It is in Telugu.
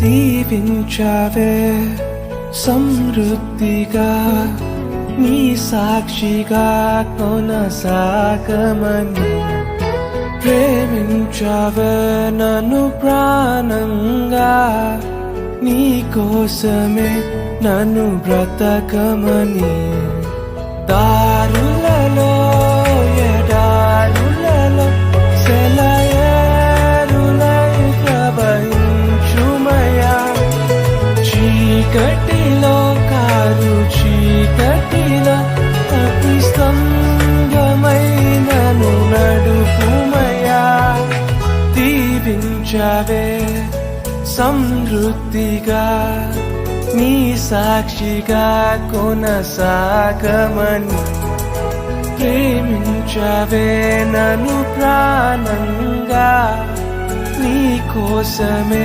దీవించావే సమృద్ధిగా నీ సాక్షిగా కొనసాగమని ప్రేమించావే నన్ను ప్రాణంగా నీ కోసమే నన్ను బ్రతకమని దారులలో ఎడారులలో సెలయేరులై ప్రవహించుమయా చీకటిలో కారు చీకటిలో అతి స్తంభమైనను నడుపుమయా దీవించావే సమృద్ధిగా నీ సాక్షిగా కొనసాగమని ప్రేమించవే నన్ను ప్రాణంగా నీ కోసమే